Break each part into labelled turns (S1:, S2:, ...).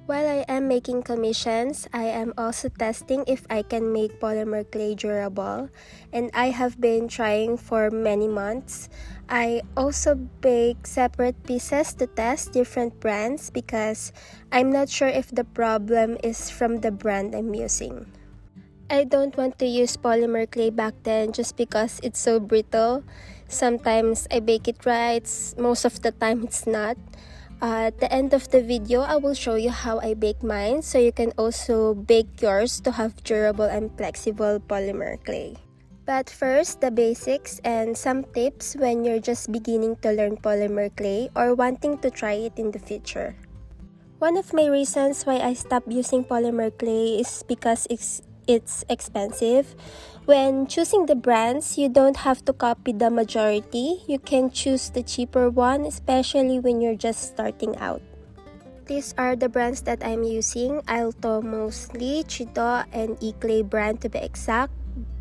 S1: While I am making commissions, I am also testing if I can make polymer clay durable, and I have been trying for many months. I also bake separate pieces to test different brands because I'm not sure if the problem is from the brand I'm using. I don't want to use polymer clay back then just because it's so brittle. Sometimes I bake it right, most of the time it's not. At the end of the video, I will show you how I bake mine so you can also bake yours to have durable and flexible polymer clay. But first, the basics and some tips when you're just beginning to learn polymer clay or wanting to try it in the future. One of my reasons why I stopped using polymer clay is because it's expensive. When choosing the brands, you don't have to copy the majority. You can choose the cheaper one, especially when you're just starting out. These are the brands that I'm using. Alto mostly, Chito, and E-Clay brand to be exact,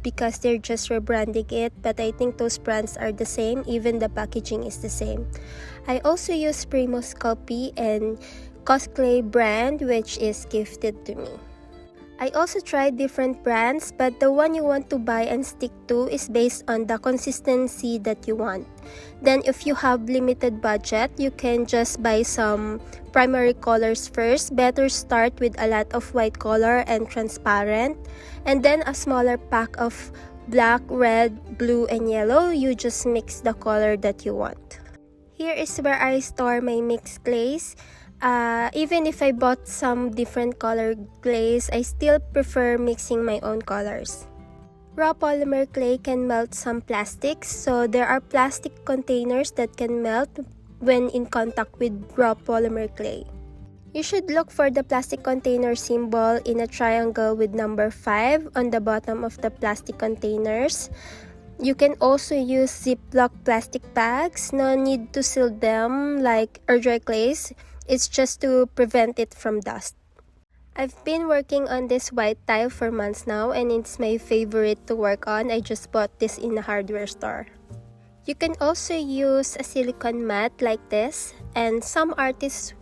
S1: because they're just rebranding it, but I think those brands are the same, even the packaging is the same. I also use Primo Sculpting and Cosclay brand, which is gifted to me. I also tried different brands, but the one you want to buy and stick to is based on the consistency that you want. Then if you have limited budget, you can just buy some primary colors first. Better start with a lot of white color and transparent, and then a smaller pack of black, red, blue, and yellow. You just mix the color that you want. Here is where I store my mixed clays. Even if I bought some different colored clays, I still prefer mixing my own colors. Raw polymer clay can melt some plastics, so there are plastic containers that can melt when in contact with raw polymer clay. You should look for the plastic container symbol in a triangle with number 5 on the bottom of the plastic containers. You can also use Ziploc plastic bags. No need to seal them like air dry clays. It's just to prevent it from dust. I've been working on this white tile for months now, and it's my favorite to work on. I just bought this in a hardware store. You can also use a silicone mat like this, and some artists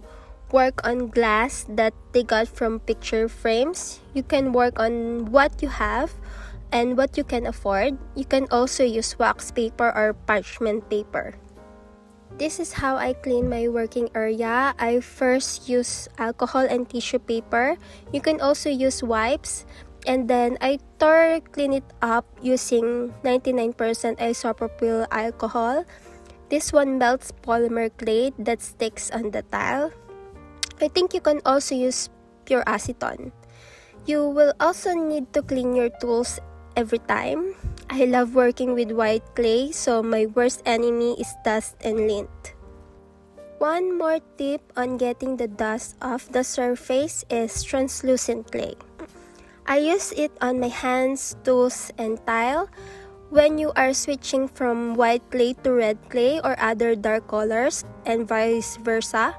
S1: work on glass that they got from picture frames. You can work on what you have and what you can afford. You can also use wax paper or parchment paper. This is how I clean my working area. I first use alcohol and tissue paper. You can also use wipes. And then I clean it up using 99% isopropyl alcohol. This one melts polymer clay that sticks on the tile. I think you can also use pure acetone. You will also need to clean your tools every time. I love working with white clay, so my worst enemy is dust and lint. One more tip on getting the dust off the surface is translucent clay. I use it on my hands, tools, and tile. When you are switching from white clay to red clay or other dark colors and vice versa,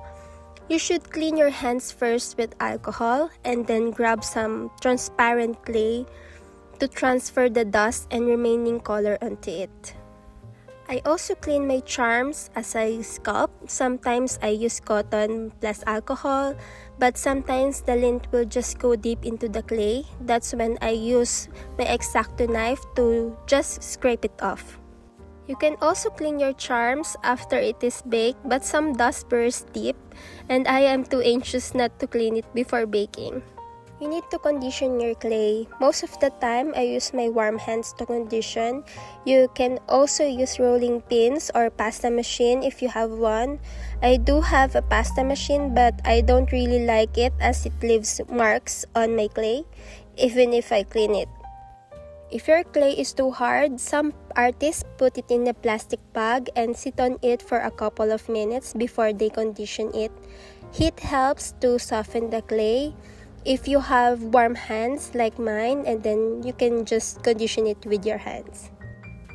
S1: you should clean your hands first with alcohol and then grab some transparent clay to transfer the dust and remaining color onto it. I also clean my charms as I sculpt. Sometimes I use cotton plus alcohol, but sometimes the lint will just go deep into the clay. That's when I use my X-Acto knife to just scrape it off. You can also clean your charms after it is baked, but some dust bursts deep, and I am too anxious not to clean it before baking. You need to condition your clay. Most of the time, I use my warm hands to condition. You can also use rolling pins or pasta machine if you have one. I do have a pasta machine, but I don't really like it as it leaves marks on my clay, even if I clean it. If your clay is too hard, some artists put it in a plastic bag and sit on it for a couple of minutes before they condition it. Heat helps to soften the clay. If you have warm hands like mine, and then you can just condition it with your hands.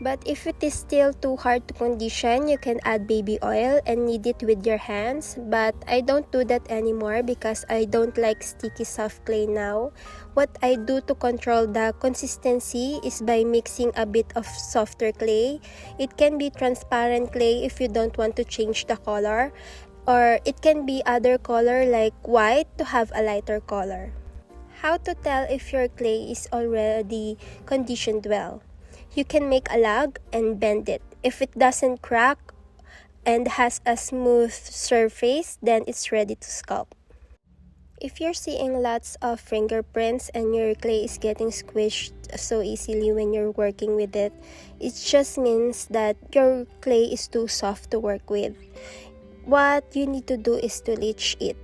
S1: But if it is still too hard to condition, you can add baby oil and knead it with your hands. But I don't do that anymore because I don't like sticky soft clay now. What I do to control the consistency is by mixing a bit of softer clay. It can be transparent clay if you don't want to change the color, or it can be other color like white to have a lighter color. How to tell if your clay is already conditioned well? You can make a log and bend it. If it doesn't crack and has a smooth surface, then it's ready to sculpt. If you're seeing lots of fingerprints and your clay is getting squished so easily when you're working with it, it just means that your clay is too soft to work with. What you need to do is to leach it.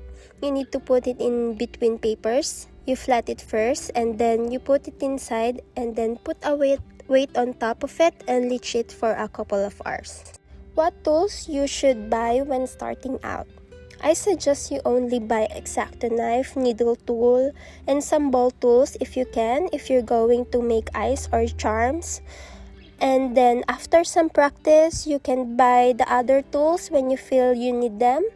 S1: You need to put it in between papers. You flat it first and then you put it inside and then put a weight on top of it and leach it for a couple of hours. What tools you should buy when starting out? I suggest you only buy X-Acto knife, needle tool, and some ball tools if you can, if you're going to make eyes or charms. And then after some practice, you can buy the other tools when you feel you need them,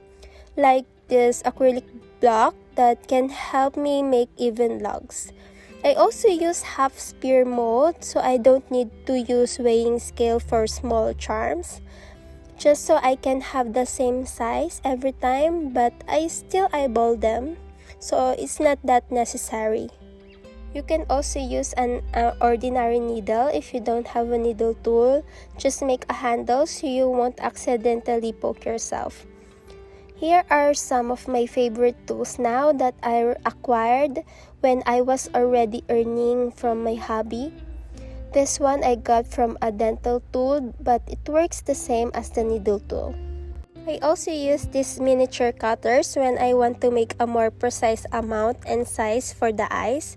S1: like this acrylic block that can help me make even logs. I also use half sphere mold, so I don't need to use weighing scale for small charms, just so I can have the same size every time, but I still eyeball them, so it's not that necessary. You can also use an ordinary needle if you don't have a needle tool. Just make a handle so you won't accidentally poke yourself. Here are some of my favorite tools now that I acquired when I was already earning from my hobby. This one I got from a dental tool, but it works the same as the needle tool. I also use these miniature cutters when I want to make a more precise amount and size for the eyes.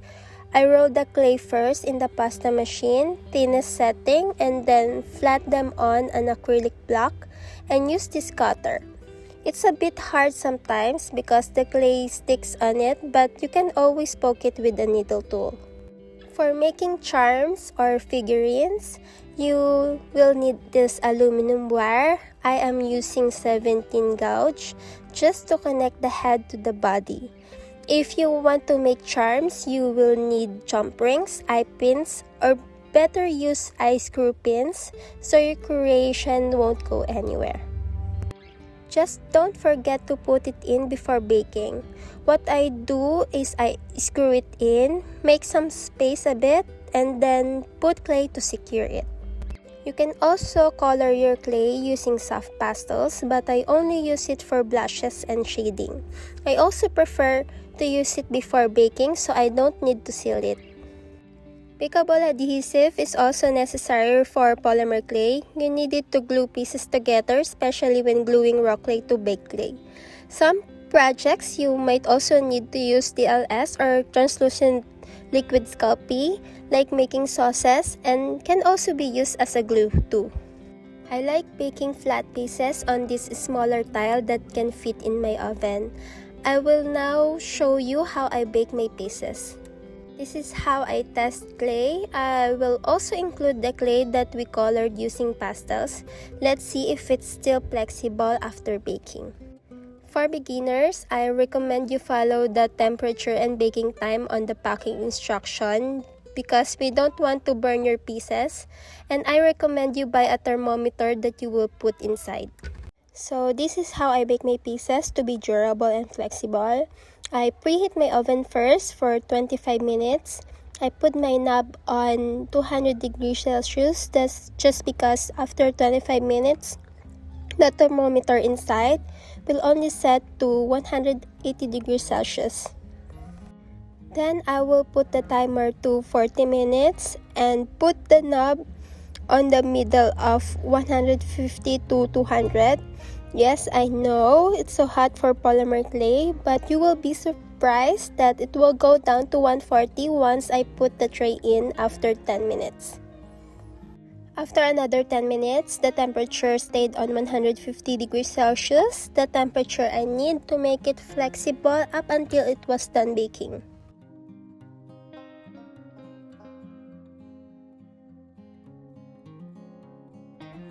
S1: I roll the clay first in the pasta machine, thinnest setting, and then flat them on an acrylic block and use this cutter. It's a bit hard sometimes because the clay sticks on it, but you can always poke it with a needle tool. For making charms or figurines, you will need this aluminum wire. I am using 17 gauge just to connect the head to the body. If you want to make charms, you will need jump rings, eye pins, or better use eye screw pins so your creation won't go anywhere. Just don't forget to put it in before baking. What I do is I screw it in, make some space a bit, and then put clay to secure it. You can also color your clay using soft pastels, but I only use it for blushes and shading. I also prefer to use it before baking so I don't need to seal it. Pickable adhesive is also necessary for polymer clay. You need it to glue pieces together, especially when gluing raw clay to baked clay. Some projects you might also need to use DLS or translucent liquid sculpting, like making sauces, and can also be used as a glue too. I like baking flat pieces on this smaller tile that can fit in my oven. I will now show you how I bake my pieces. This is how I test clay. I will also include the clay that we colored using pastels. Let's see if it's still flexible after baking. For beginners, I recommend you follow the temperature and baking time on the packing instruction because we don't want to burn your pieces, and I recommend you buy a thermometer that you will put inside. So this is how I bake my pieces to be durable and flexible. I preheat my oven first for 25 minutes. I put my knob on 200 degrees Celsius. That's just because after 25 minutes, the thermometer inside will only set to 180 degrees Celsius. Then I will put the timer to 40 minutes and put the knob on the middle of 150 to 200. Yes, I know it's so hot for polymer clay, but you will be surprised that it will go down to 140 once I put the tray in after 10 minutes. After another 10 minutes, the temperature stayed on 150 degrees Celsius, the temperature I need to make it flexible up until it was done baking.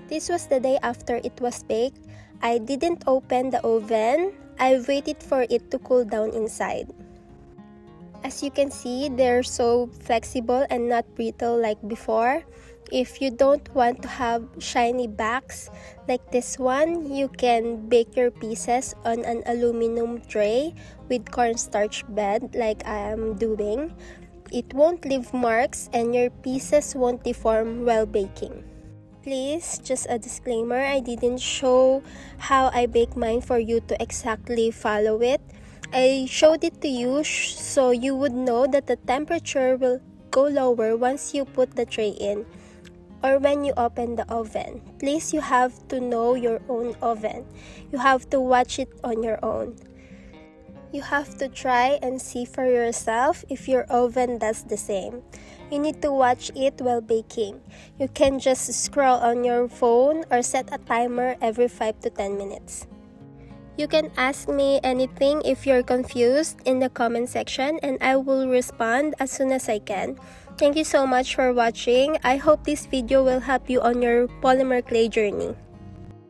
S1: This was the day after it was baked. I didn't open the oven. I waited for it to cool down inside. As you can see, they're so flexible and not brittle like before. If you don't want to have shiny backs like this one, you can bake your pieces on an aluminum tray with cornstarch bed like I am doing. It won't leave marks and your pieces won't deform while baking. Please, just a disclaimer, I didn't show how I bake mine for you to exactly follow it. I showed it to you so you would know that the temperature will go lower once you put the tray in or when you open the oven. Please, you have to know your own oven. You have to watch it on your own. You have to try and see for yourself if your oven does the same. You need to watch it while baking. You can just scroll on your phone or set a timer every 5 to 10 minutes. You can ask me anything if you're confused in the comment section and I will respond as soon as I can. Thank you so much for watching. I hope this video will help you on your polymer clay journey.